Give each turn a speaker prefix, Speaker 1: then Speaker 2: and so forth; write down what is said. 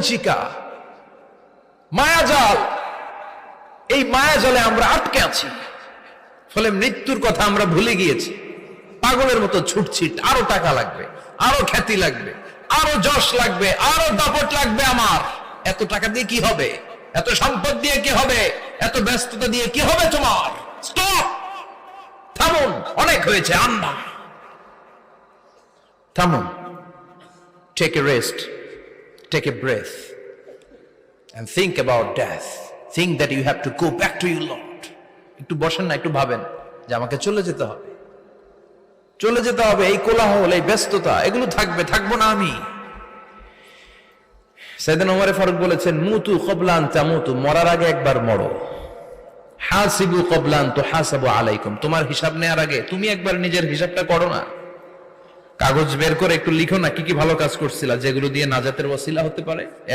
Speaker 1: বিভীষিকা, মায়াজাল। এই মায়াজালে আমরা আটকে আছি, ফলে মৃত্যুর কথা আমরা ভুলে গিয়েছি। পাগলের মতো ছুটছি, আরো টাকা লাগবে, আরো খ্যাতি লাগবে, আরো যশ লাগবে, আরো দাপট লাগবে। আমার এত টাকা দিয়ে কি হবে? এত সম্পদ দিয়ে কি হবে? এত ব্যস্ততা দিয়ে কি হবে তোমার? স্টপ, থামুন, অনেক হয়েছে। আন্না, থামুন। Take a rest, take a breath, and think about death. Think that you have to go back to your Lord. একটু বসেন না, একটু ভাবেন যে আমাকে চলে যেতে হবে, চলে যেতে হবে। এই কোলাহল, এই ব্যস্ততা, এগুলো থাকবে, থাকবো না আমি। সাইয়েদনা ওমর ফারুক বলেছেন, মুতু ক্বাবলা আন তামুতু, মরার আগে একবার মরো। হাসিবু ক্বাবলা আন তুহাসাবু আলাইকুম, তোমার হিসাব নেওয়ার আগে তুমি একবার নিজের হিসাবটা করো না। কাগজ বের করে একটু লিখো না কি কি ভালো কাজ করছিলা, যেগুলো দিয়ে নাজাতের ওসিলা হতে পারে।